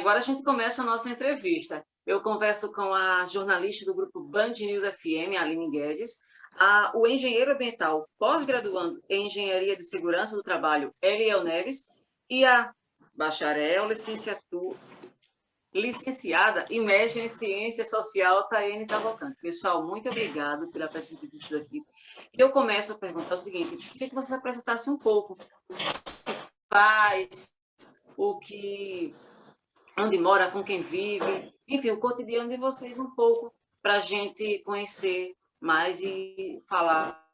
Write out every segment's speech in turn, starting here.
agora a gente começa a nossa entrevista. Eu converso com a jornalista do grupo Band News FM, Aline Guedes, o engenheiro ambiental pós-graduando em Engenharia de Segurança do Trabalho, Eliel Neves, e a bacharel, licenciada e mestre em Ciência Social, Taiane Cavalcante. Pessoal, muito obrigado pela presença de vocês aqui. E eu começo a perguntar o seguinte: queria que vocês apresentassem um pouco o que faz, onde mora, com quem vive, enfim, o cotidiano de vocês um pouco, para a gente conhecer mais e falar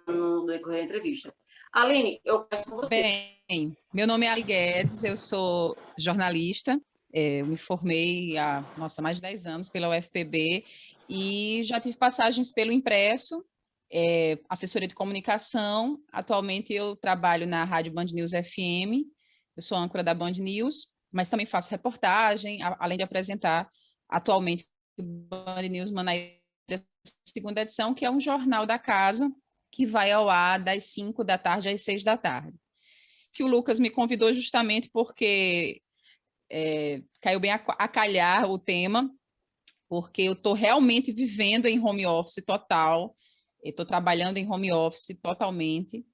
no decorrer da entrevista. Aline, eu peço com você. Bem, meu nome é Aline Guedes, eu sou jornalista, eu me formei há, mais de 10 anos pela UFPB e já tive passagens pelo impresso, assessoria de comunicação. Atualmente eu trabalho na Rádio Band News FM, eu sou âncora da Band News, mas também faço reportagem, além de apresentar atualmente o Band News Manaíra, segunda edição, que é um jornal da casa, que vai ao ar das 5 da tarde às 6 da tarde. Que o Lucas me convidou justamente porque caiu bem a calhar o tema, porque eu estou realmente vivendo em home office total, estou trabalhando em home office totalmente.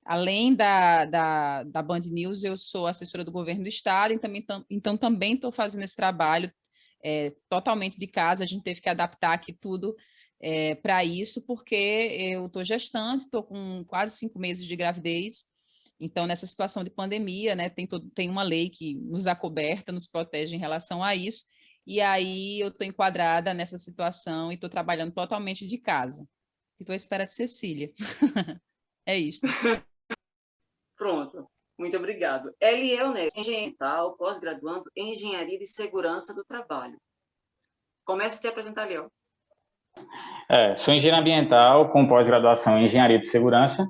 Além da Band News, eu sou assessora do governo do estado, então também estou fazendo esse trabalho totalmente de casa. A gente teve que adaptar aqui tudo para isso, porque eu estou gestante, estou com quase 5 meses de gravidez. Então, nessa situação de pandemia, né, tem uma lei que nos acoberta, nos protege em relação a isso, e aí eu estou enquadrada nessa situação e estou trabalhando totalmente de casa. Estou à espera de Cecília. É isso. Pronto, muito obrigado. Eliel Neves, engenheiro ambiental, pós-graduando em Engenharia de Segurança do Trabalho. Comece a te apresentar, Eliel. Sou engenheiro ambiental com pós-graduação em Engenharia de Segurança.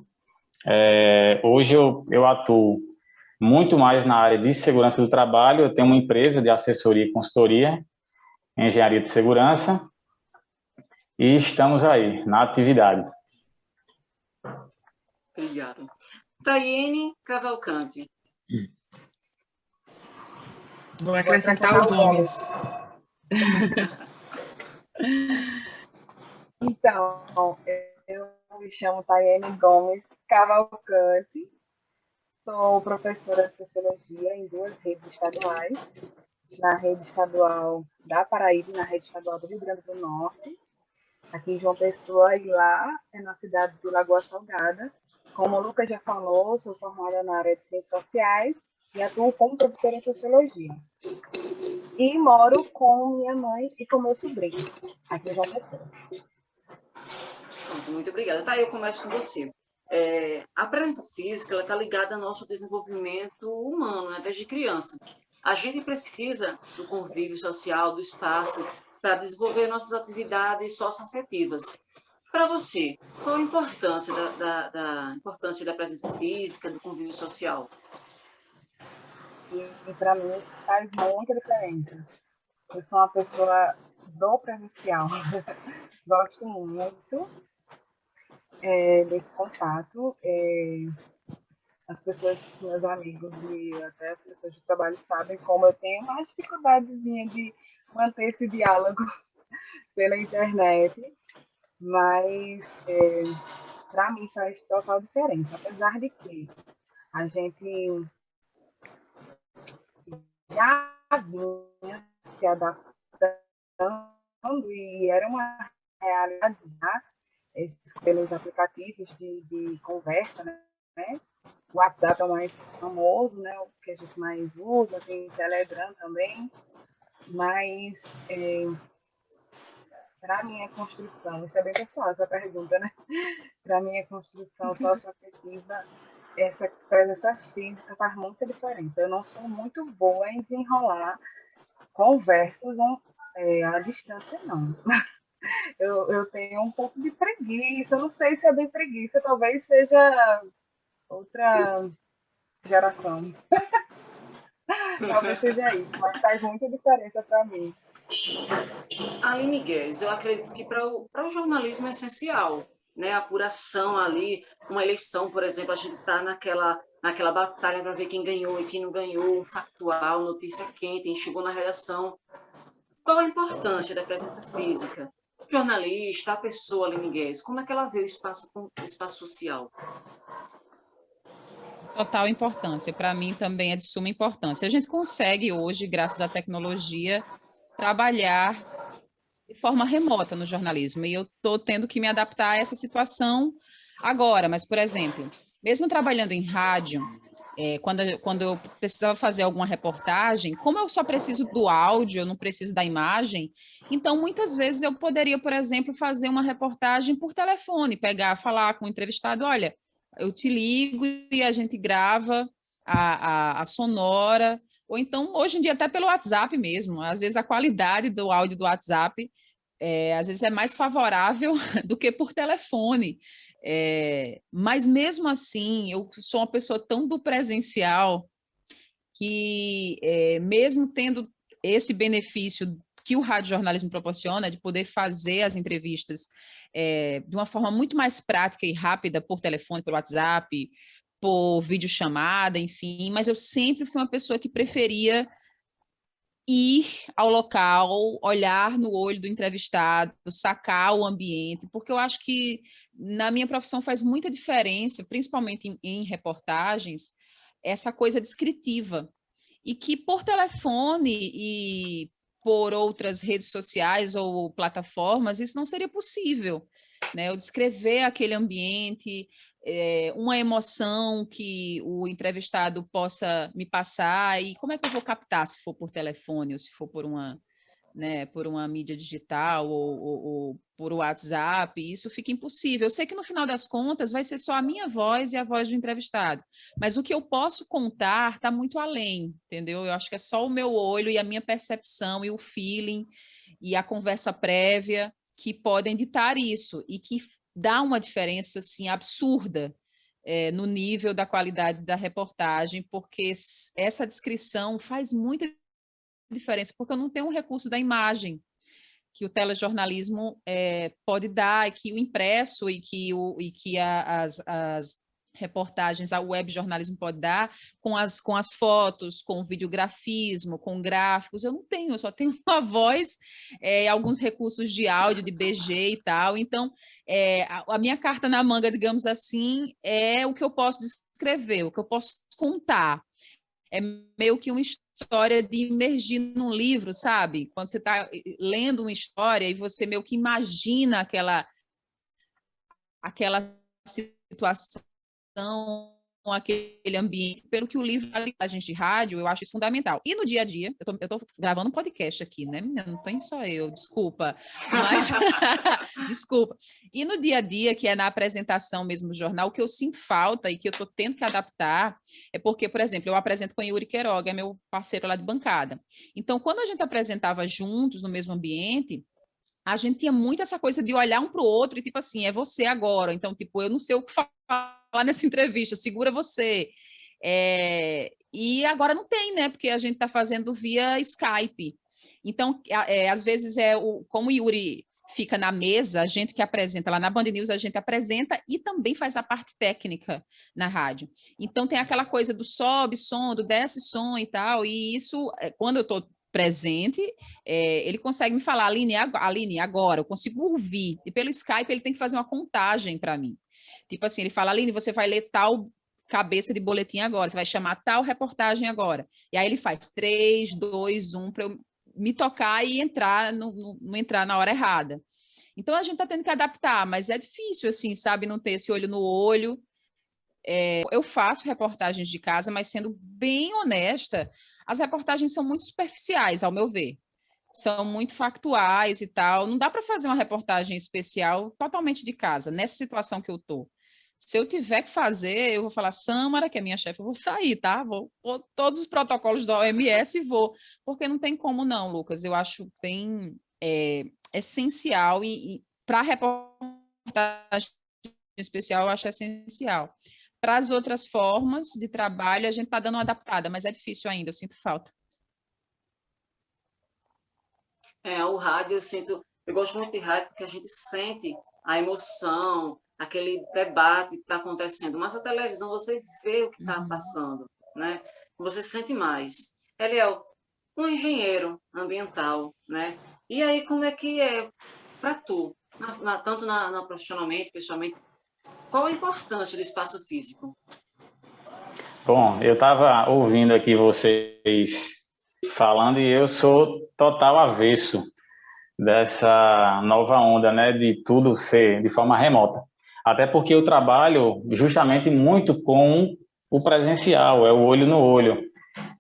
Hoje eu atuo muito mais na área de segurança do trabalho. Eu tenho uma empresa de assessoria e consultoria em Engenharia de Segurança e estamos aí, na atividade. Obrigado. Taiane Cavalcante. Vou acrescentar o Gomes. Então, eu me chamo Taiane Gomes Cavalcante, sou professora de Sociologia em 2 redes estaduais, na rede estadual da Paraíba e na rede estadual do Rio Grande do Norte, aqui em João Pessoa, e lá é na cidade de Lagoa Salgada. Como o Lucas já falou, sou formada na área de Ciências Sociais e atuo como professora em Sociologia. E moro com minha mãe e com meu sobrinho, aqui em João Pessoa. Muito obrigada. Tá, eu começo com você. A presença física está ligada ao nosso desenvolvimento humano, né, desde criança. A gente precisa do convívio social, do espaço, para desenvolver nossas atividades socioafetivas. Para você, qual a importância importância da presença física, do convívio social? E para mim faz muita diferença. Eu sou uma pessoa do presencial. Gosto muito desse contato. As pessoas, meus amigos e até as pessoas de trabalho sabem como eu tenho uma dificuldadezinha de manter esse diálogo pela internet, mas para mim faz total diferença. Apesar de que a gente já vinha se adaptando e era uma realidade já, pelos aplicativos de conversa, né? O WhatsApp é o mais famoso, né? O que a gente mais usa, tem o Telegram também, mas para minha construção, isso é bem pessoal essa pergunta, né? Para minha construção socioafetiva, essa presença física faz muita diferença. Eu não sou muito boa em desenrolar conversas à distância, não. Eu tenho um pouco de preguiça, eu não sei se é bem preguiça, talvez seja outra geração. Talvez seja isso, mas faz muita diferença para mim. Aline Guedes, eu acredito que para o jornalismo é essencial, né? A apuração ali, uma eleição, por exemplo, a gente está naquela naquela batalha para ver quem ganhou e quem não ganhou, um factual, notícia quente, quem chegou na redação. Qual a importância da presença física? O jornalista, a pessoa, Aline Guedes, como é que ela vê o espaço social? Total importância. Para mim também é de suma importância. A gente consegue hoje, graças à tecnologia, trabalhar de forma remota no jornalismo. E eu estou tendo que me adaptar a essa situação agora. Mas, por exemplo, mesmo trabalhando em rádio, quando eu precisava fazer alguma reportagem, como eu só preciso do áudio, eu não preciso da imagem, então muitas vezes eu poderia, por exemplo, fazer uma reportagem por telefone, pegar, falar com o entrevistado, olha, eu te ligo e a gente grava a sonora, ou então, hoje em dia, até pelo WhatsApp mesmo, às vezes a qualidade do áudio do WhatsApp às vezes é mais favorável do que por telefone. Mas mesmo assim, eu sou uma pessoa tão do presencial que, mesmo tendo esse benefício que o radiojornalismo proporciona, de poder fazer as entrevistas de uma forma muito mais prática e rápida por telefone, pelo WhatsApp, por videochamada, enfim, mas eu sempre fui uma pessoa que preferia ir ao local, olhar no olho do entrevistado, sacar o ambiente, porque eu acho que na minha profissão faz muita diferença, principalmente em reportagens, essa coisa descritiva. E que por telefone e por outras redes sociais ou plataformas, isso não seria possível, né? Eu descrever aquele ambiente, uma emoção que o entrevistado possa me passar, e como é que eu vou captar se for por telefone ou se for por uma, né, por uma mídia digital ou por WhatsApp, isso fica impossível. Eu sei que no final das contas vai ser só a minha voz e a voz do entrevistado, mas o que eu posso contar está muito além, entendeu? Eu acho que é só o meu olho e a minha percepção e o feeling e a conversa prévia que podem ditar isso e que dá uma diferença assim absurda no nível da qualidade da reportagem, porque essa descrição faz muita diferença, porque eu não tenho o recurso da imagem que o telejornalismo pode dar, que o impresso e que as reportagens, a web jornalismo pode dar com as fotos, com o videografismo, com gráficos. Eu não tenho, eu só tenho uma voz, alguns recursos de áudio, de BG e tal. Então, a minha carta na manga, digamos assim, é o que eu posso descrever, o que eu posso contar. É meio que uma história de imergir num livro, sabe? Quando você está lendo uma história e você meio que imagina aquela situação, aquele ambiente, pelo que o livro a gente de rádio, eu acho isso fundamental. E no dia a dia, eu tô gravando um podcast aqui, né, menina? Não tem só eu, desculpa. Mas, desculpa. E no dia a dia, que é na apresentação mesmo do jornal, o que eu sinto falta e que eu tô tendo que adaptar é porque, por exemplo, eu apresento com o Yuri Queiroga, é meu parceiro lá de bancada. Então, quando a gente apresentava juntos no mesmo ambiente, a gente tinha muito essa coisa de olhar um para o outro e tipo assim, é você agora. Então, tipo, eu não sei o que falar nessa entrevista, segura você. E agora não tem, né? Porque a gente está fazendo via Skype. Então, às vezes como o Yuri fica na mesa, a gente que apresenta lá na Band News, a gente apresenta e também faz a parte técnica na rádio. Então tem aquela coisa do sobe som, do desce som e tal, e isso, quando eu estou presente, ele consegue me falar, Aline, agora, eu consigo ouvir. E pelo Skype ele tem que fazer uma contagem para mim. Tipo assim, ele fala, Aline, você vai ler tal cabeça de boletim agora, você vai chamar tal reportagem agora. E aí ele faz 3, 2, 1, para eu me tocar e entrar, não entrar na hora errada. Então a gente está tendo que adaptar, mas é difícil, assim, sabe, não ter esse olho no olho. Eu faço reportagens de casa, mas sendo bem honesta, as reportagens são muito superficiais, ao meu ver. São muito factuais e tal. Não dá para fazer uma reportagem especial totalmente de casa, nessa situação que eu estou. Se eu tiver que fazer, eu vou falar, Sâmara, que é minha chefe, eu vou sair, tá? Vou pôr todos os protocolos da OMS e vou. Porque não tem como não, Lucas. Eu acho bem essencial e para a reportagem especial, eu acho essencial. Para as outras formas de trabalho, a gente está dando uma adaptada, mas é difícil ainda, eu sinto falta. O rádio, eu gosto muito de rádio porque a gente sente a emoção, aquele debate que está acontecendo, mas a televisão você vê o que está passando, né? Você sente mais. Eliel, um engenheiro ambiental, né? E aí, como é que é para tu, tanto profissionalmente, pessoalmente, qual a importância do espaço físico? Bom, eu estava ouvindo aqui vocês falando e eu sou total avesso dessa nova onda, né, de tudo ser de forma remota. Até porque eu trabalho justamente muito com o presencial, é o olho no olho,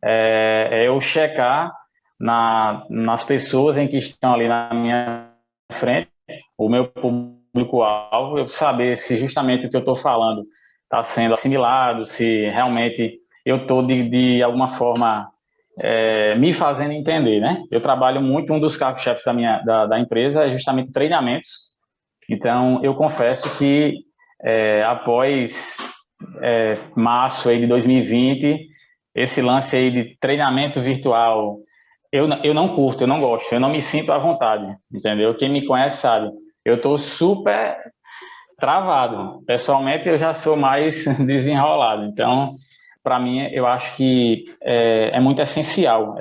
é eu checar nas pessoas em que estão ali na minha frente, o meu público-alvo, eu saber se justamente o que eu estou falando está sendo assimilado, se realmente eu estou de alguma forma me fazendo entender, né? Eu trabalho muito, um dos carros-chefes da empresa é justamente treinamentos. Então, eu confesso que após março aí de 2020, esse lance aí de treinamento virtual, eu não curto, eu não gosto, eu não me sinto à vontade, entendeu? Quem me conhece sabe, eu estou super travado. Pessoalmente, eu já sou mais desenrolado. Então, para mim, eu acho que é muito essencial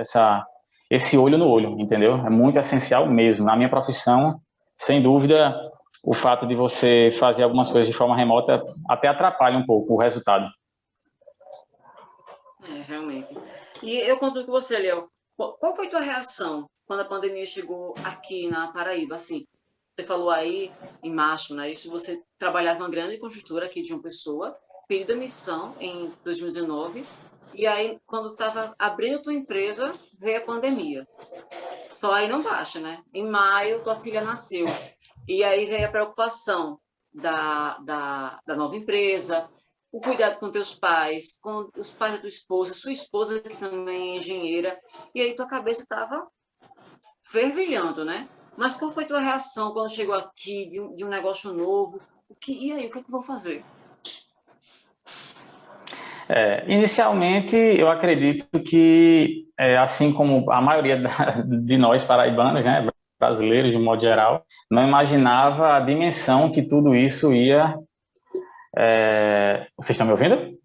esse olho no olho, entendeu? É muito essencial mesmo. Na minha profissão, sem dúvida, o fato de você fazer algumas coisas de forma remota até atrapalha um pouco o resultado. Realmente. E eu conto com você, Léo. Qual foi a tua reação quando a pandemia chegou aqui na Paraíba? Assim, você falou aí em março, né? Isso você trabalhava em uma grande construtora aqui de uma pessoa, pediu demissão em 2019, e aí, quando estava abrindo tua empresa, veio a pandemia. Só aí não baixa, né? Em maio, tua filha nasceu. E aí veio a preocupação da nova empresa, o cuidado com teus pais, com os pais da tua esposa, sua esposa que também é engenheira, e aí tua cabeça estava fervilhando, né? Mas qual foi tua reação quando chegou aqui de um negócio novo? E aí, o que é que vão fazer? Inicialmente, eu acredito que, assim como a maioria de nós paraibanos, né, brasileiros de um modo geral, não imaginava a dimensão que tudo isso ia. Vocês estão me ouvindo?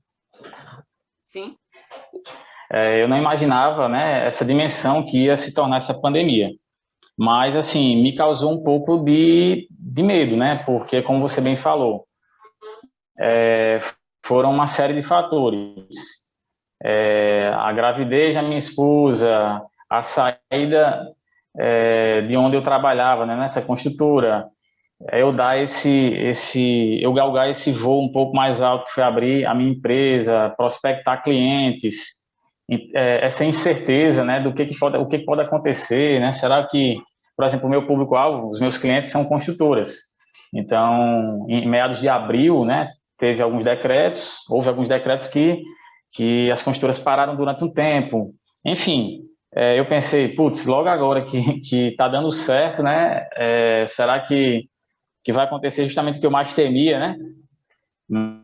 Sim? Eu não imaginava, né, essa dimensão que ia se tornar essa pandemia. Mas, assim, me causou um pouco de medo, né? Porque, como você bem falou, foram uma série de fatores. A gravidez da minha esposa, a saída de onde eu trabalhava, né, nessa construtora, eu dar eu galgar esse voo um pouco mais alto, que foi abrir a minha empresa, prospectar clientes, essa incerteza, né, do o que pode acontecer, né? Será que, por exemplo, o meu público-alvo, os meus clientes são construtoras. Então, em meados de abril, né, houve alguns decretos que as construtoras pararam durante um tempo. Enfim, eu pensei, putz, logo agora que está dando certo, né? Será que vai acontecer justamente o que eu mais temia, né?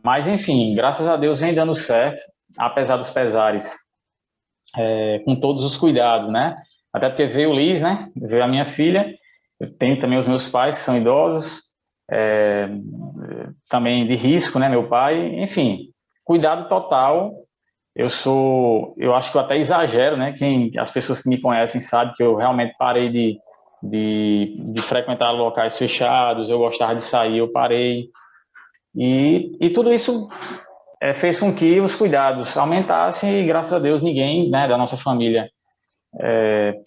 Mas, enfim, graças a Deus vem dando certo, apesar dos pesares, com todos os cuidados, né? Até porque veio o Liz, né? Veio a minha filha, eu tenho também os meus pais, que são idosos, também de risco, né? Meu pai, enfim, cuidado total. Eu acho que eu até exagero, né? As pessoas que me conhecem sabem que eu realmente parei de frequentar locais fechados, eu gostava de sair, eu parei. E tudo isso fez com que os cuidados aumentassem e, graças a Deus, ninguém, né, da nossa família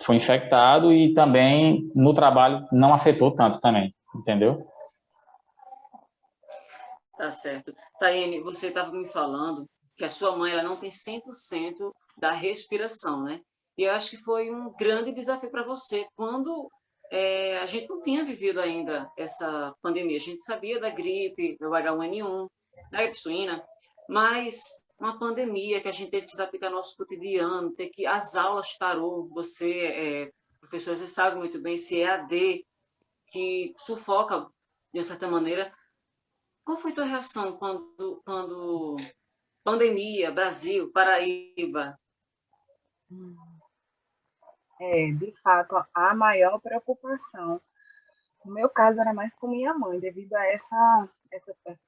foi infectado e também no trabalho não afetou tanto também, entendeu? Tá certo. Taiane, você estava me falando que a sua mãe ela não tem 100% da respiração, né? E eu acho que foi um grande desafio para você quando a gente não tinha vivido ainda essa pandemia. A gente sabia da gripe, do H1N1, da gripe suína, mas uma pandemia que a gente teve que se adaptar ao nosso cotidiano, as aulas parou, você, professor, você sabe muito bem, esse EAD que sufoca, de uma certa maneira. Qual foi a tua reação quando pandemia, Brasil, Paraíba? De fato, a maior preocupação No meu caso, era mais com minha mãe, devido a esse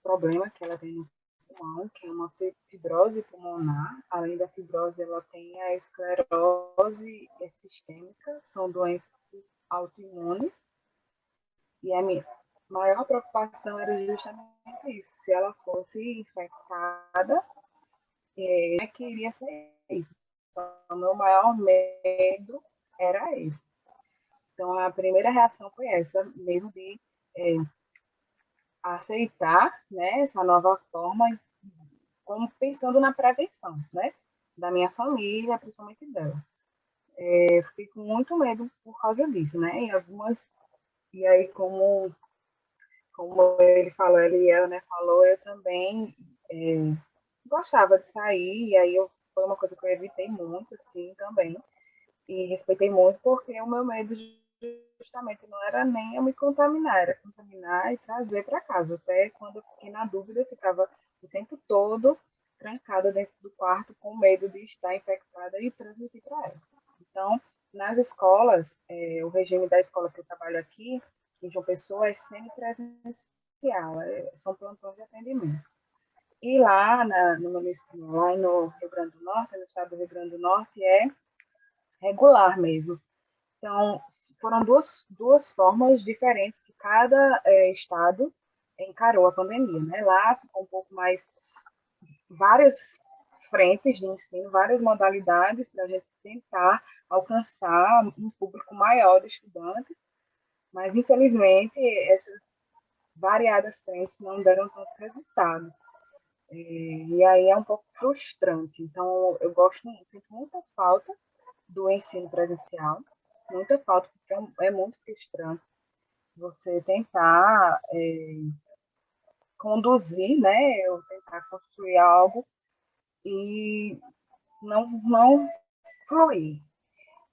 problema que ela tem no pulmão, que é uma fibrose pulmonar. Além da fibrose, ela tem a esclerose sistêmica, são doenças autoimunes. E a minha maior preocupação era justamente isso. Se ela fosse infectada, que iria ser isso. Então, o meu maior medo era esse. Então, a primeira reação foi essa, mesmo de aceitar, né, essa nova forma, como pensando na prevenção, né, da minha família, principalmente dela. Eu fiquei com muito medo por causa disso, né, e aí como ele falou, ele e ela, né, falou, eu também gostava de sair, e aí foi uma coisa que eu evitei muito, assim, também, e respeitei muito, porque o meu medo justamente não era nem eu me contaminar, era contaminar e trazer para casa. Até quando eu fiquei na dúvida, eu ficava o tempo todo trancada dentro do quarto com medo de estar infectada e transmitir para ela. Então, nas escolas, o regime da escola que eu trabalho aqui, em João Pessoa, é semipresencial, são plantões de atendimento. E lá, lá no Rio Grande do Norte, no estado do Rio Grande do Norte, é regular mesmo. Então, foram duas formas diferentes que cada estado encarou a pandemia, né? Lá ficou um pouco mais, várias frentes de ensino, várias modalidades para a gente tentar alcançar um público maior de estudantes, mas infelizmente essas variadas frentes não deram tanto resultado. E aí é um pouco frustrante. Então, eu sinto muita falta do ensino presencial, muita falta, porque é muito frustrante você tentar conduzir, né, ou tentar construir algo e não fluir.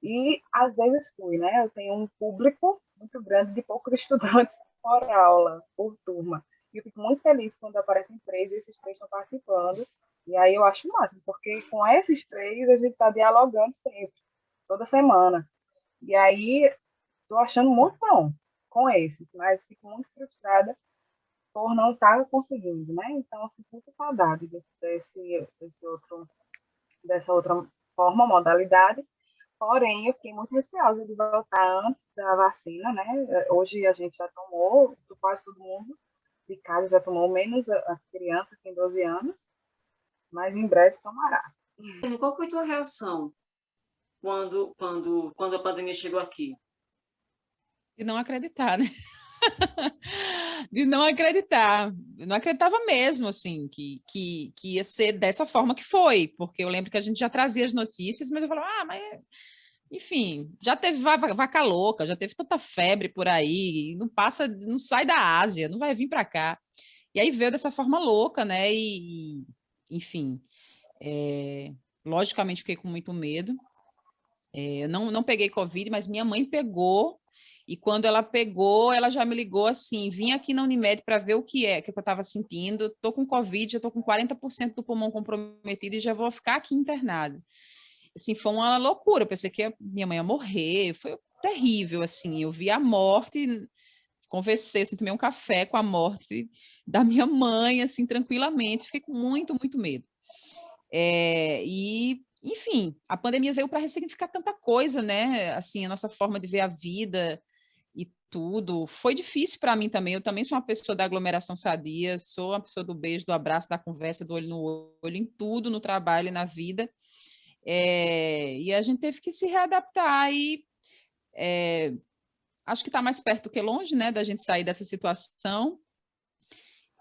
E às vezes flui, né? Eu tenho um público muito grande de poucos estudantes por aula, por turma. E eu fico muito feliz quando aparecem três e esses três estão participando. E aí eu acho o máximo, porque com esses três a gente está dialogando sempre, toda semana. E aí estou achando muito bom com esses, mas fico muito frustrada por não estar conseguindo, né? Então, eu sinto muita saudade dessa outra forma, modalidade. Porém, eu fiquei muito receosa de voltar antes da vacina, né? Hoje a gente já tomou, quase todo mundo de casa já tomou, menos as crianças que têm 12 anos, mas em breve tomará. Qual foi a tua reação quando a pandemia chegou aqui? De não acreditar, né? De não acreditar. Eu não acreditava mesmo, assim, que ia ser dessa forma que foi, porque eu lembro que a gente já trazia as notícias, mas eu falava, mas enfim, já teve vaca louca, já teve tanta febre por aí, não passa, não sai da Ásia, não vai vir para cá. E aí veio dessa forma louca, né? Enfim, logicamente fiquei com muito medo. Eu não peguei Covid, mas minha mãe pegou. E quando ela pegou, ela já me ligou assim: vim aqui na Unimed para ver o que é que eu estava sentindo. Estou com Covid, já estou com 40% do pulmão comprometido e já vou ficar aqui internada. Assim, foi uma loucura. Eu pensei que minha mãe ia morrer. Foi terrível, assim. Eu vi a morte, conversei, assim, tomei um café com a morte da minha mãe, assim, tranquilamente. Fiquei com muito, muito medo. Enfim, a pandemia veio para ressignificar tanta coisa, né? Assim, a nossa forma de ver a vida e tudo. Foi difícil para mim também. Eu também sou uma pessoa da aglomeração sadia, sou uma pessoa do beijo, do abraço, da conversa, do olho no olho, em tudo, no trabalho e na vida. E a gente teve que se readaptar e acho que está mais perto do que longe, né, da gente sair dessa situação.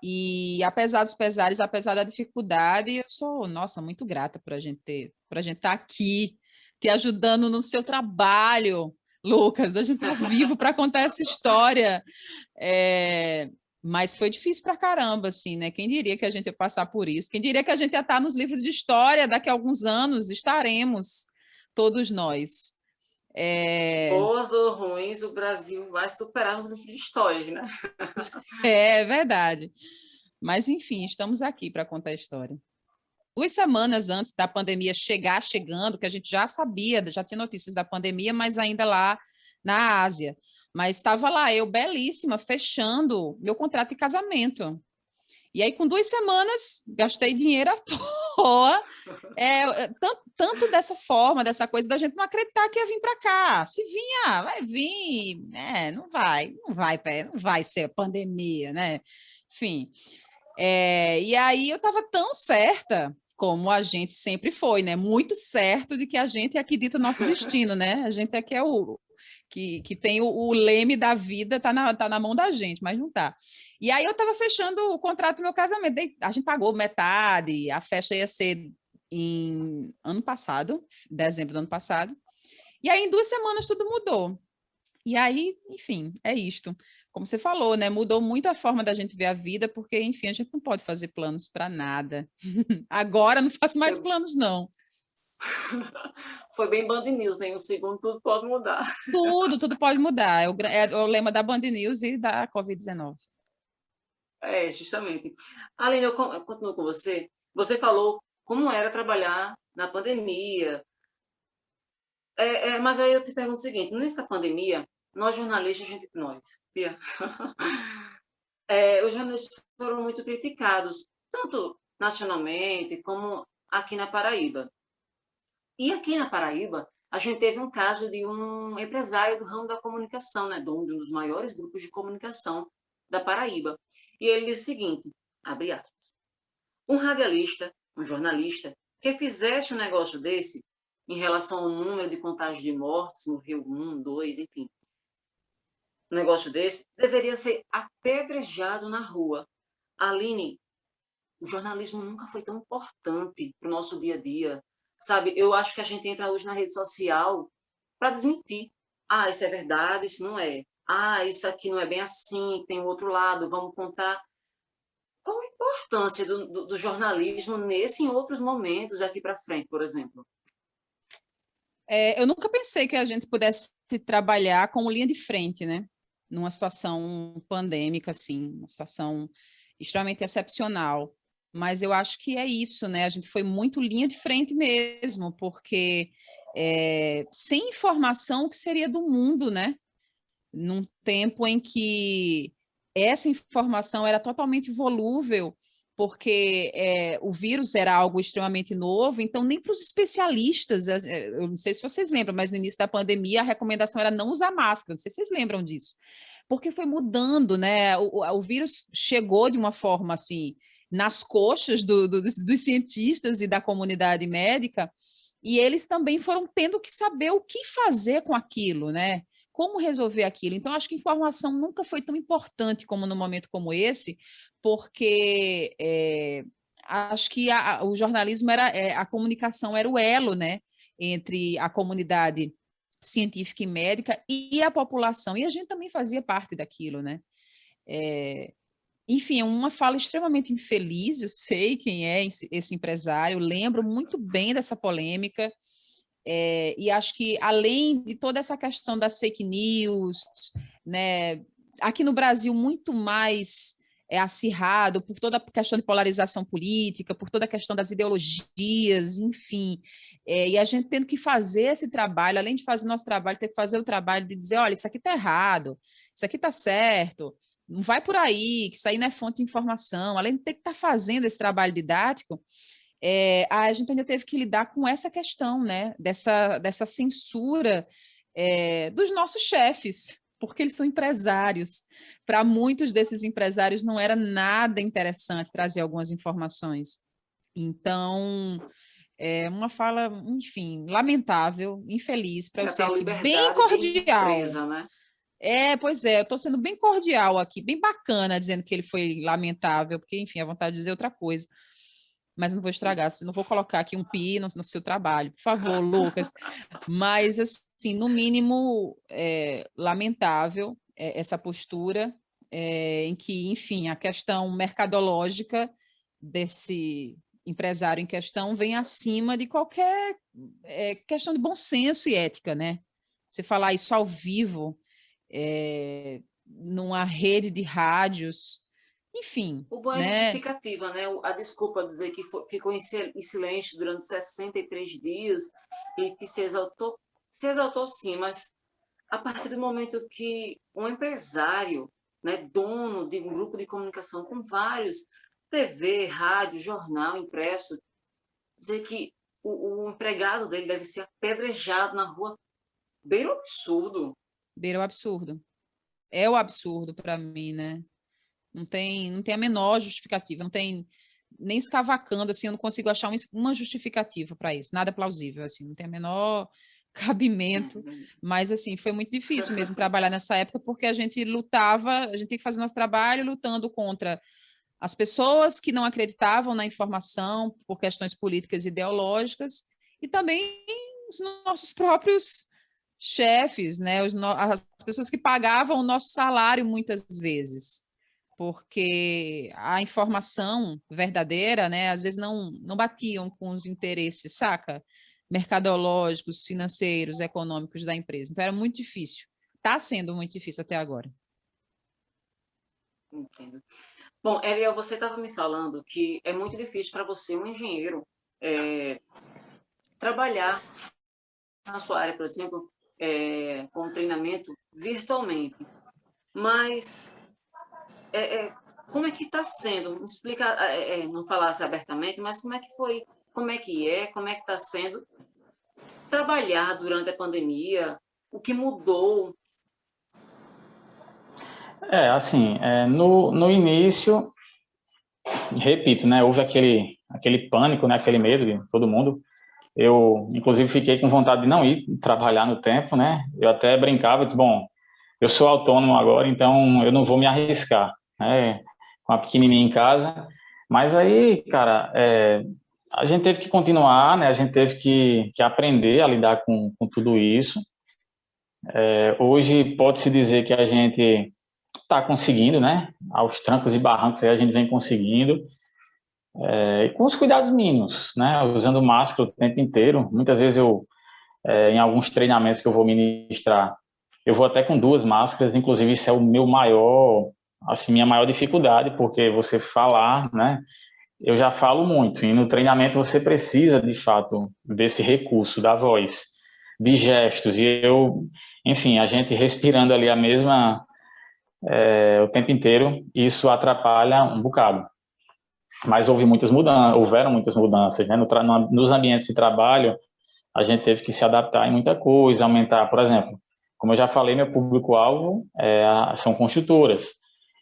E apesar dos pesares, apesar da dificuldade, eu sou, nossa, muito grata por a gente estar aqui, te ajudando no seu trabalho, Lucas, da gente estar vivo para contar essa história. Mas foi difícil para caramba, assim, né? Quem diria que a gente ia passar por isso? Quem diria que a gente ia estar nos livros de história daqui a alguns anos? Estaremos, todos nós. Boas ou ruins, o Brasil vai superar nos livros de histórias, né? É verdade. Mas, enfim, estamos aqui para contar a história. 2 semanas antes da pandemia chegando, que a gente já sabia, já tinha notícias da pandemia, mas ainda lá na Ásia. Mas estava lá, eu belíssima, fechando meu contrato de casamento. E aí, com 2 semanas, gastei dinheiro à toa. Tanto dessa forma, dessa coisa da gente não acreditar que ia vir para cá. Se vinha, vai vir, não vai ser pandemia, né? Enfim. E aí eu estava tão certa, como a gente sempre foi, né? Muito certo de que a gente é que dita o nosso destino, né? A gente é que é o que tem o leme da vida, tá na mão da gente, mas não tá. E aí eu estava fechando o contrato do meu casamento. A gente pagou metade, a festa ia ser em ano passado, dezembro do ano passado. E aí, em 2 semanas, tudo mudou. E aí, enfim, é isto. Como você falou, né? Mudou muito a forma da gente ver a vida, porque, enfim, a gente não pode fazer planos para nada. Agora não faço mais planos, não. Foi bem Band News, né? Em um segundo tudo pode mudar. Tudo pode mudar. É o lema da Band News e da Covid-19. Justamente. Aline, eu continuo com você. Você falou como era trabalhar na pandemia. Mas aí eu te pergunto o seguinte, nessa pandemia, nós jornalistas, Pia, os jornalistas foram muito criticados, tanto nacionalmente como aqui na Paraíba. E aqui na Paraíba, a gente teve um caso de um empresário do ramo da comunicação, né, de um dos maiores grupos de comunicação da Paraíba. E ele disse o seguinte, abre aspas, um radialista, um jornalista, que fizesse um negócio desse, em relação ao número de contágios de mortes no Rio 1, 2, enfim, um negócio desse, deveria ser apedrejado na rua. Aline, o jornalismo nunca foi tão importante para o nosso dia a dia, sabe? Eu acho que a gente entra hoje na rede social para desmentir. Ah, isso é verdade, isso não é. Ah, isso aqui não é bem assim, tem o outro lado, vamos contar. Qual a importância do jornalismo nesse e em outros momentos aqui para frente, por exemplo? Eu nunca pensei que a gente pudesse trabalhar como linha de frente, né? Numa situação pandêmica, assim, uma situação extremamente excepcional. Mas eu acho que é isso, né? A gente foi muito linha de frente mesmo, porque sem informação, o que seria do mundo, né? Num tempo em que essa informação era totalmente volúvel, porque o vírus era algo extremamente novo, então nem para os especialistas, eu não sei se vocês lembram, mas no início da pandemia a recomendação era não usar máscara, não sei se vocês lembram disso, porque foi mudando, né? O vírus chegou de uma forma assim, nas coxas dos cientistas e da comunidade médica, e eles também foram tendo que saber o que fazer com aquilo, né? Como resolver aquilo. Então, acho que informação nunca foi tão importante como num momento como esse, porque acho que o jornalismo a comunicação era o elo, né, entre a comunidade científica e médica e a população, e a gente também fazia parte daquilo, né? Enfim, é uma fala extremamente infeliz, eu sei quem é esse empresário, lembro muito bem dessa polêmica, e acho que, além de toda essa questão das fake news, né, aqui no Brasil, muito mais acirrado por toda a questão de polarização política, por toda a questão das ideologias, enfim. E a gente tendo que fazer esse trabalho, além de fazer nosso trabalho, ter que fazer o trabalho de dizer, olha, isso aqui está errado, isso aqui está certo, não vai por aí, que isso aí não é fonte de informação. Além de ter que estar fazendo esse trabalho didático, a gente ainda teve que lidar com essa questão, né, dessa censura dos nossos chefes, porque eles são empresários. Para muitos desses empresários não era nada interessante trazer algumas informações. Então, uma fala, enfim, lamentável, infeliz, para eu ser aqui bem cordial. Empresa, né? Pois é, eu estou sendo bem cordial aqui, bem bacana, dizendo que ele foi lamentável, porque, enfim, a vontade de dizer outra coisa. Mas não vou estragar, não vou colocar aqui um pi no seu trabalho, por favor, Lucas. Mas, assim, no mínimo, lamentável essa postura, em que, enfim, a questão mercadológica desse empresário em questão vem acima de qualquer questão de bom senso e ética, né? Você falar isso ao vivo, numa rede de rádios, enfim. O bom é né? justificativa, né? A desculpa dizer que ficou em silêncio durante 63 dias e que se exaltou sim, mas a partir do momento que um empresário, né, dono de um grupo de comunicação com vários, TV, rádio, jornal, impresso, dizer que o empregado dele deve ser apedrejado na rua, bem absurdo. Beira o absurdo. É o absurdo para mim, né? Não tem a menor justificativa, não tem nem escavacando, assim, eu não consigo achar uma justificativa para isso, nada plausível, assim, não tem a menor cabimento, mas, assim, foi muito difícil mesmo trabalhar nessa época, porque a gente lutava, a gente tem que fazer nosso trabalho lutando contra as pessoas que não acreditavam na informação por questões políticas e ideológicas, e também os nossos próprios chefes, né? As pessoas que pagavam o nosso salário muitas vezes, porque a informação verdadeira, né, às vezes não batiam com os interesses, saca? Mercadológicos, financeiros, econômicos da empresa. Então era muito difícil. Está sendo muito difícil até agora. Entendo. Bom, Eliel, você estava me falando que é muito difícil para você, um engenheiro, trabalhar na sua área, por exemplo, com treinamento virtualmente. Mas como é que está sendo? Me explica, não falasse abertamente, mas como é que foi, como é que está sendo trabalhar durante a pandemia, o que mudou? Assim, no início, repito, né, houve aquele pânico, né, aquele medo de todo mundo. Eu, inclusive, fiquei com vontade de não ir trabalhar no tempo, né? Eu até brincava, disse, bom, eu sou autônomo agora, então eu não vou me arriscar, né? Com a pequenininha em casa. Mas aí, cara, a gente teve que continuar, né? A gente teve que aprender a lidar com tudo isso. Hoje pode-se dizer que a gente está conseguindo, né? Aos trancos e barrancos aí a gente vem conseguindo. E com os cuidados mínimos, né? Usando máscara o tempo inteiro. Muitas vezes em alguns treinamentos que eu vou ministrar, eu vou até com 2 máscaras, inclusive isso é o meu maior, assim, minha maior dificuldade, porque você falar, né? Eu já falo muito, e no treinamento você precisa, de fato, desse recurso da voz, de gestos, e enfim, a gente respirando ali o tempo inteiro, isso atrapalha um bocado. Mas houveram muitas mudanças, né? Nos ambientes de trabalho, a gente teve que se adaptar em muita coisa, aumentar, por exemplo, como eu já falei, meu público-alvo são construtoras.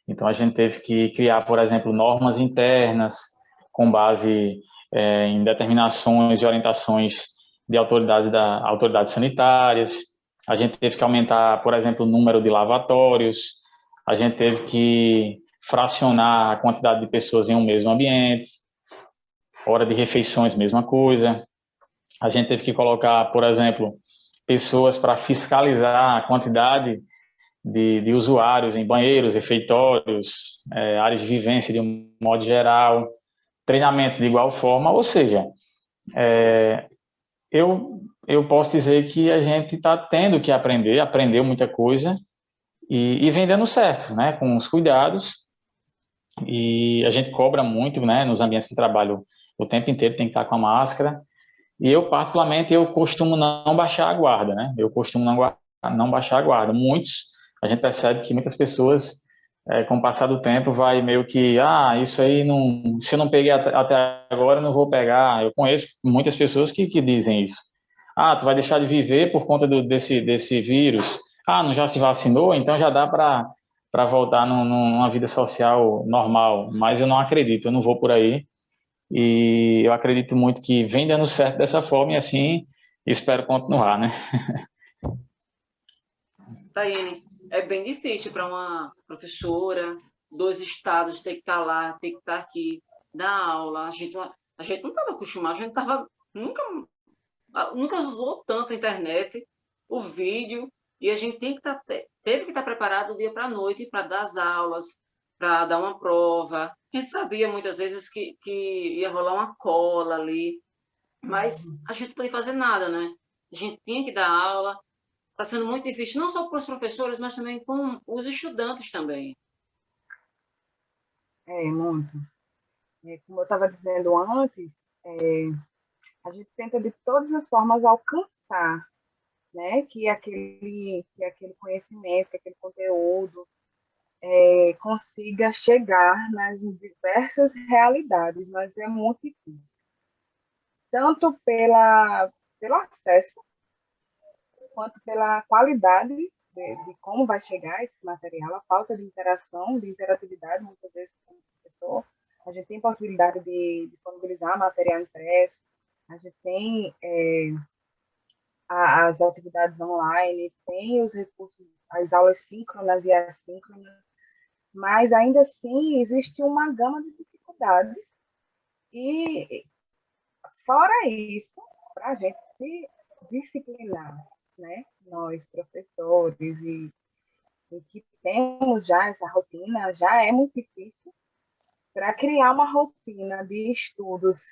Então, a gente teve que criar, por exemplo, normas internas com base em determinações e orientações de autoridades sanitárias. A gente teve que aumentar, por exemplo, o número de lavatórios. A gente teve que fracionar a quantidade de pessoas em um mesmo ambiente. Hora de refeições, mesma coisa. A gente teve que colocar, por exemplo, pessoas para fiscalizar a quantidade de usuários em banheiros, refeitórios, áreas de vivência de um modo geral, treinamentos de igual forma, ou seja, eu posso dizer que a gente está tendo que aprendeu muita coisa e vem dando certo, né, com os cuidados, e a gente cobra muito, né, nos ambientes de trabalho o tempo inteiro tem que estar com a máscara. E eu, particularmente, eu costumo não baixar a guarda, né? Eu costumo não baixar a guarda. A gente percebe que muitas pessoas, com o passar do tempo, vai meio que, isso aí, não, se eu não peguei até agora, eu não vou pegar. Eu conheço muitas pessoas que dizem isso. Tu vai deixar de viver por conta desse vírus. Não já se vacinou, então já dá para voltar numa vida social normal. Mas eu não acredito, eu não vou por aí. E eu acredito muito que vem dando certo dessa forma e assim espero continuar, né? Taiane, é bem difícil para uma professora, 2 estados, ter que estar lá, ter que estar aqui, dar aula. A gente não estava acostumado, a gente nunca usou tanto a internet, o vídeo, e a gente teve que estar preparado do dia para a noite para dar as aulas, para dar uma prova. A gente sabia muitas vezes que ia rolar uma cola ali, mas a gente não podia fazer nada, né? A gente tinha que dar aula. Está sendo muito difícil, não só para os professores, mas também com os estudantes também. Muito. Como eu estava dizendo antes, a gente tenta de todas as formas alcançar né? Que aquele conhecimento, que aquele conteúdo consiga chegar nas diversas realidades, mas é muito difícil. Tanto pelo acesso, quanto pela qualidade de como vai chegar esse material, a falta de interação, de interatividade, muitas vezes com o professor. A gente tem possibilidade de disponibilizar material impresso, a gente tem as atividades online, tem os recursos, as aulas síncronas e assíncronas, mas ainda assim existe uma gama de dificuldades e, fora isso, para a gente se disciplinar, né? Nós, professores, e que temos já essa rotina, já é muito difícil para criar uma rotina de estudos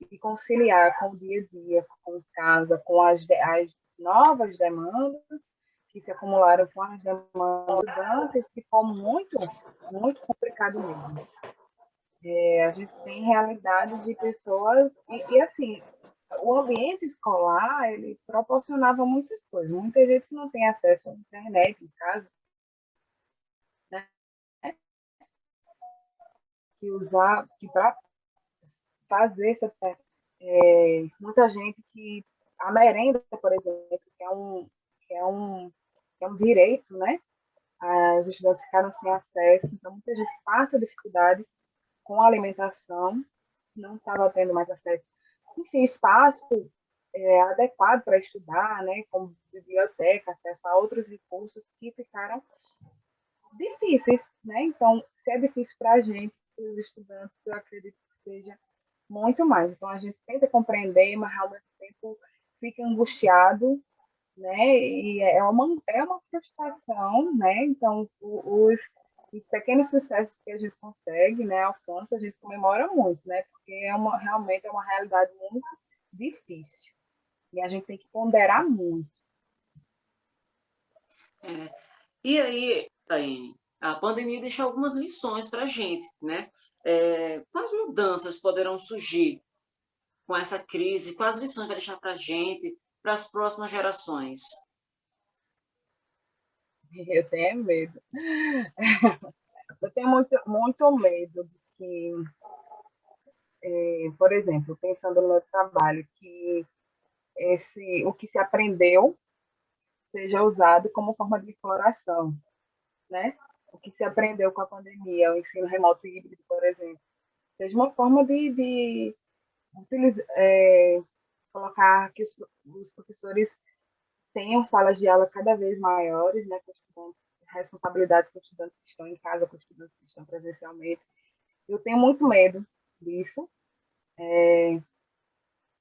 e conciliar com o dia a dia, com casa, com as novas demandas que se acumularam com as demandas antes, ficou muito, muito complicado mesmo. A gente tem realidades de pessoas, e assim, o ambiente escolar, ele proporcionava muitas coisas. Muita gente não tem acesso à internet em casa, né? Que para fazer essa muita gente que a merenda, por exemplo, que é um, que é um direito, né? Os estudantes ficaram sem acesso, então muita gente passa dificuldade com a alimentação, não estava tendo mais acesso. Enfim, espaço adequado para estudar, né? Como biblioteca, acesso a outros recursos que ficaram difíceis, né? Então, se é difícil para a gente, os estudantes, eu acredito que seja muito mais. Então, a gente tenta compreender, mas ao mesmo tempo fica angustiado, né? E é uma frustração, né? Então, os pequenos sucessos que a gente consegue, né, alcança, a gente comemora muito, né? Porque realmente é uma realidade muito difícil. E a gente tem que ponderar muito. É. E aí, Taine, a pandemia deixou algumas lições para a gente, né? Quais mudanças poderão surgir com essa crise? Quais lições vai deixar para a gente, para as próximas gerações? Eu tenho medo. Eu tenho muito, muito medo de que, por exemplo, pensando no meu trabalho, que o que se aprendeu seja usado como forma de exploração, né? O que se aprendeu com a pandemia, o ensino remoto híbrido, por exemplo, seja uma forma de utilizar, colocar que os professores tenham salas de aula cada vez maiores, né, com estudantes, responsabilidades com estudantes que estão em casa, com estudantes que estão presencialmente. Eu tenho muito medo disso.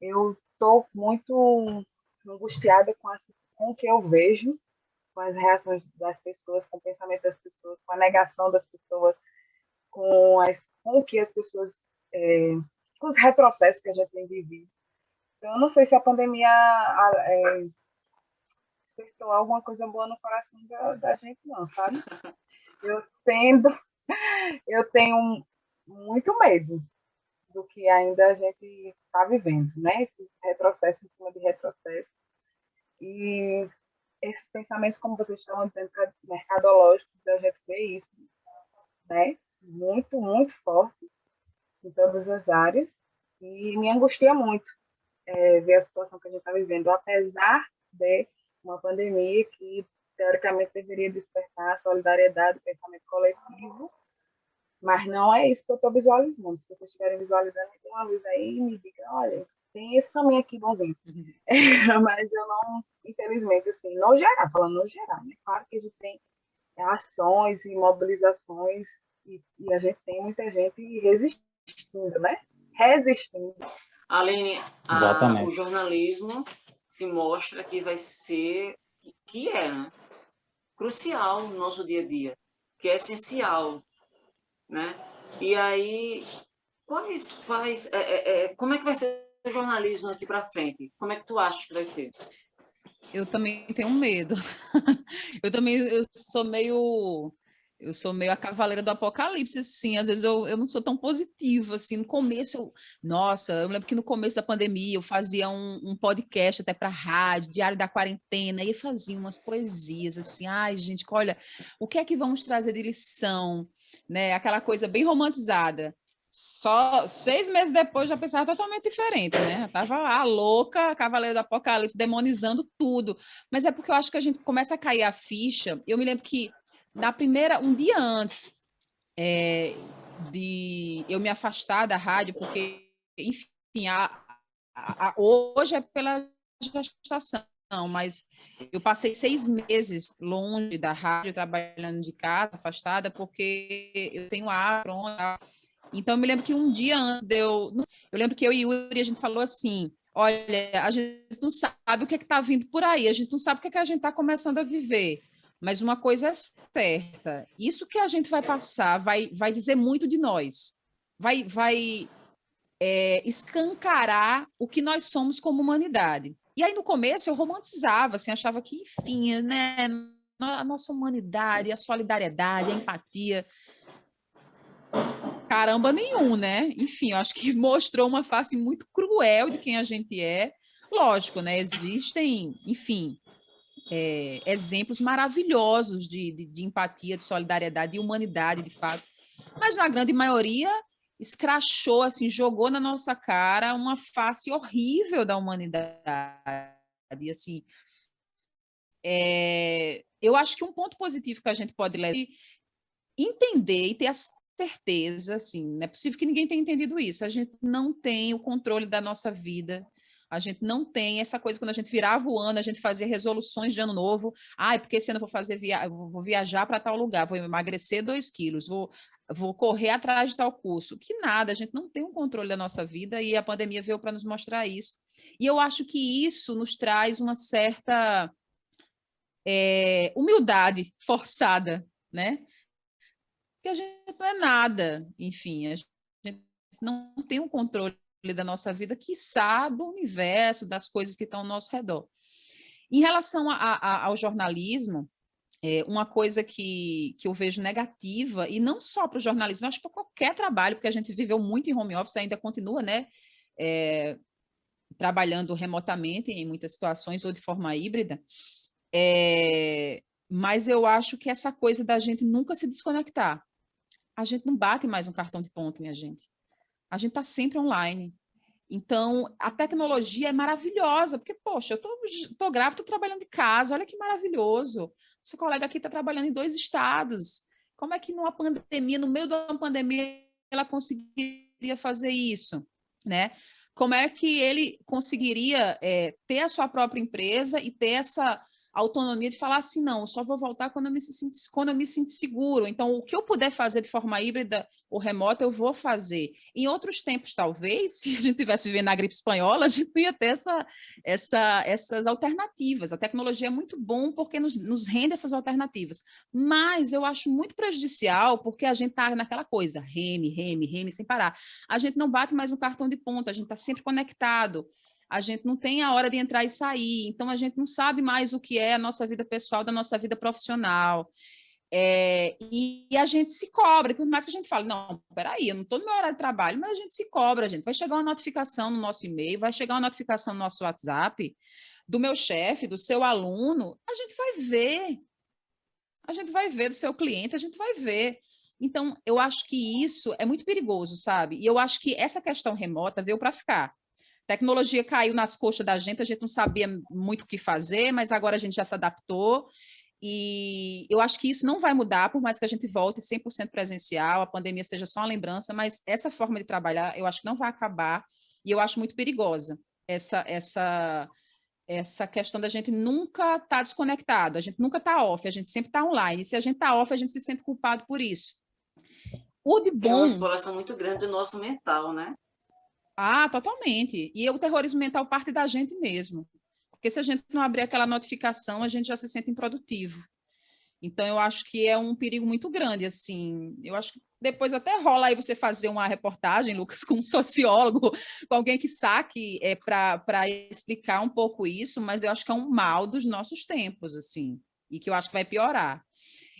Eu estou muito angustiada com o que eu vejo, com as reações das pessoas, com o pensamento das pessoas, com a negação das pessoas, com o que as pessoas, com os retrocessos que a gente tem vivido. Então, eu não sei se a pandemia despertou alguma coisa boa no coração da gente, não, sabe? Eu, tendo, eu tenho muito medo do que ainda a gente está vivendo, né? Esse retrocesso em cima de retrocesso. E esses pensamentos, como vocês estavam dizendo, mercadológicos, a gente vê isso, né? Muito, muito forte em todas as áreas. E me angustia muito ver a situação que a gente está vivendo, apesar de uma pandemia que, teoricamente, deveria despertar a solidariedade, o pensamento coletivo, mas não é isso que eu estou visualizando. Se vocês estiverem visualizando, tem uma luz aí e me diga, olha, tem esse caminho aqui, bonzinho. Mas eu não, infelizmente, assim, no geral, falando no geral, né? Claro que a gente tem ações e mobilizações e a gente tem muita gente resistindo, né? Resistindo. Aline, o Exatamente. jornalismo se mostra que vai ser, que é, né, crucial no nosso dia a dia, que é essencial, né? E aí, como é que vai ser o jornalismo aqui para frente? Como é que tu acha que vai ser? Eu também tenho medo. Eu sou meio Eu sou meio a cavaleira do apocalipse, assim, às vezes eu não sou tão positiva, assim, no começo nossa, eu lembro que no começo da pandemia eu fazia um podcast até para rádio, Diário da Quarentena, e fazia umas poesias, assim, ai, gente, olha, o que é que vamos trazer de lição, né, aquela coisa bem romantizada. Só 6 meses depois já pensava totalmente diferente, né? Eu tava lá, louca, Cavaleiro do Apocalipse, demonizando tudo. Mas é porque eu acho que a gente começa a cair a ficha. Eu me lembro que um dia antes de eu me afastar da rádio, porque, enfim, hoje é pela gestação, mas eu passei 6 meses longe da rádio, trabalhando de casa, afastada, porque eu tenho asma. Então, eu me lembro que um dia antes eu lembro que eu e Yuri, a gente falou assim, olha, a gente não sabe o que está vindo por aí, a gente não sabe o que a gente está começando a viver, mas uma coisa é certa, isso que a gente vai passar vai dizer muito de nós, vai escancarar o que nós somos como humanidade. E aí, no começo, eu romantizava, assim, achava que, enfim, né, a nossa humanidade, a solidariedade, a empatia, caramba nenhum, né? Enfim, eu acho que mostrou uma face muito cruel de quem a gente é. Lógico, né? Existem, enfim, exemplos maravilhosos de empatia, de solidariedade, de humanidade, de fato. Mas na grande maioria escrachou, assim, jogou na nossa cara uma face horrível da humanidade. E assim, eu acho que um ponto positivo que a gente pode entender e ter a certeza, assim, não é possível que ninguém tenha entendido isso. A gente não tem o controle da nossa vida. A gente não tem essa coisa, quando a gente virava o ano, a gente fazia resoluções de ano novo. Porque esse ano eu vou viajar para tal lugar, vou emagrecer 2 quilos, vou correr atrás de tal curso. Que nada, a gente não tem o controle da nossa vida e a pandemia veio para nos mostrar isso. E eu acho que isso nos traz uma certa humildade forçada, né? Que a gente não é nada, enfim, a gente não tem um controle da nossa vida, quiçá do universo, das coisas que estão ao nosso redor. Em relação ao jornalismo, uma coisa que eu vejo negativa, e não só para o jornalismo, acho que para qualquer trabalho, porque a gente viveu muito em home office, ainda continua, né? Trabalhando remotamente em muitas situações, ou de forma híbrida, mas eu acho que essa coisa da gente nunca se desconectar. A gente não bate mais um cartão de ponto, minha gente. A gente está sempre online. Então, a tecnologia é maravilhosa, porque, poxa, eu tô grávida, estou trabalhando de casa, olha que maravilhoso. Seu colega aqui está trabalhando em 2 estados. Como é que numa pandemia, no meio de uma pandemia, ela conseguiria fazer isso, né? Como é que ele conseguiria ter a sua própria empresa e ter essa autonomia de falar assim, não, eu só vou voltar quando eu me sinto seguro. Então, o que eu puder fazer de forma híbrida ou remota, eu vou fazer. Em outros tempos, talvez, se a gente estivesse vivendo na gripe espanhola, a gente não ia ter essas alternativas. A tecnologia é muito bom porque nos rende essas alternativas. Mas eu acho muito prejudicial porque a gente está naquela coisa, reme, sem parar. A gente não bate mais no cartão de ponto, a gente está sempre conectado. A gente não tem a hora de entrar e sair, então a gente não sabe mais o que é a nossa vida pessoal da nossa vida profissional. E a gente se cobra, por mais que a gente fale, não, peraí, eu não estou no meu horário de trabalho, mas a gente se cobra, a gente vai chegar uma notificação no nosso e-mail, vai chegar uma notificação no nosso WhatsApp, do meu chefe, do seu aluno, a gente vai ver do seu cliente, a gente vai ver. Então, eu acho que isso é muito perigoso, sabe? E eu acho que essa questão remota veio para ficar. Tecnologia caiu nas coxas da gente, a gente não sabia muito o que fazer, mas agora a gente já se adaptou. E eu acho que isso não vai mudar, por mais que a gente volte 100% presencial, a pandemia seja só uma lembrança, mas essa forma de trabalhar, eu acho que não vai acabar, e eu acho muito perigosa essa questão da gente nunca estar desconectado, a gente nunca está off, a gente sempre está online, e se a gente está off, a gente se sente culpado por isso. O de bom... É uma exploração muito grande do nosso mental, né? Totalmente. E o terrorismo mental parte da gente mesmo. Porque se a gente não abrir aquela notificação, a gente já se sente improdutivo. Então, eu acho que é um perigo muito grande, assim. Eu acho que depois até rola aí você fazer uma reportagem, Lucas, com um sociólogo, com alguém que saque para explicar um pouco isso, mas eu acho que é um mal dos nossos tempos, assim, e que eu acho que vai piorar.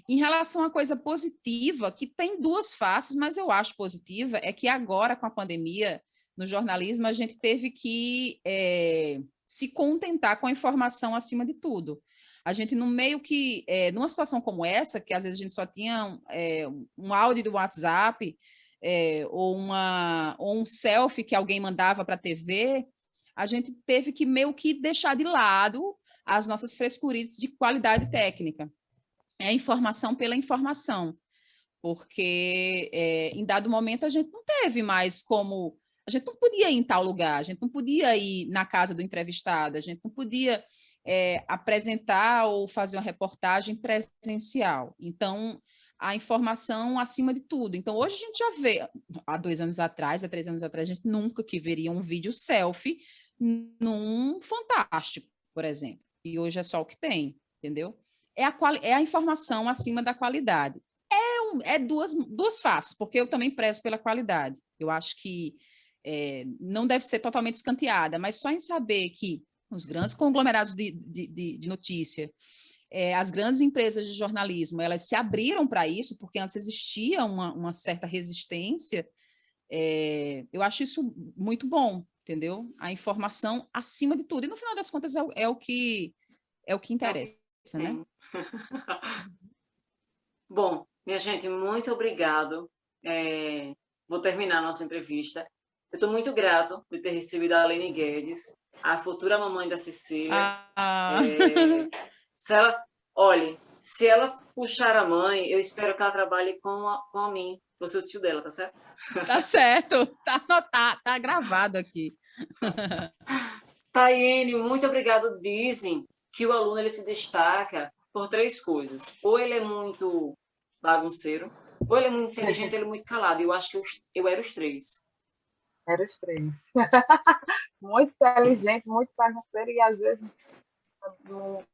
Em relação à coisa positiva, que tem duas faces, mas eu acho positiva, é que agora, com a pandemia, no jornalismo, a gente teve que se contentar com a informação acima de tudo. A gente, no meio que, numa situação como essa, que às vezes a gente só tinha um áudio do WhatsApp, ou um selfie que alguém mandava para a TV, a gente teve que meio que deixar de lado as nossas frescurices de qualidade técnica. É informação pela informação, porque em dado momento a gente não teve mais como... A gente não podia ir em tal lugar, a gente não podia ir na casa do entrevistado, a gente não podia apresentar ou fazer uma reportagem presencial. Então, a informação acima de tudo. Então, hoje a gente já vê, há 2 anos atrás, há 3 anos atrás, a gente nunca que veria um vídeo selfie num Fantástico, por exemplo. E hoje é só o que tem, entendeu? É a informação acima da qualidade. É duas faces, porque eu também prezo pela qualidade. Eu acho que não deve ser totalmente escanteada, mas só em saber que os grandes conglomerados de notícia, as grandes empresas de jornalismo, elas se abriram para isso, porque antes existia uma certa resistência, eu acho isso muito bom, entendeu? A informação acima de tudo. E, no final das contas, é o que interessa, né? Bom, minha gente, muito obrigado. Vou terminar a nossa entrevista. Eu estou muito grato de ter recebido a Aline Guedes, a futura mamãe da Cecília. Se ela puxar a mãe, eu espero que ela trabalhe com a mim, com o tio dela, tá certo? Tá certo, tá anotado, tá gravado aqui. Taiane, muito obrigado. Dizem que o aluno ele se destaca por 3 coisas. Ou ele é muito bagunceiro, ou ele é muito inteligente, ou ele é muito calado. Eu acho que eu era os 3. Era os 3. Muito inteligente, muito bagunceiro, e às vezes não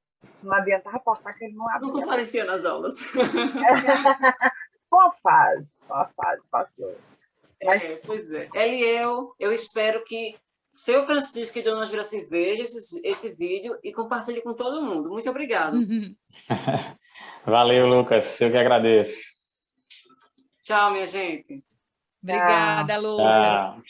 adiantava postar que ele não abria. Não comparecia nas aulas. Uma fase, passou. Pois é. Eliel, eu espero que seu Francisco e Dona Juraci vejam esse vídeo e compartilhe com todo mundo. Muito obrigado. Valeu, Lucas. Eu que agradeço. Tchau, minha gente. Obrigada, Lucas. Tchau.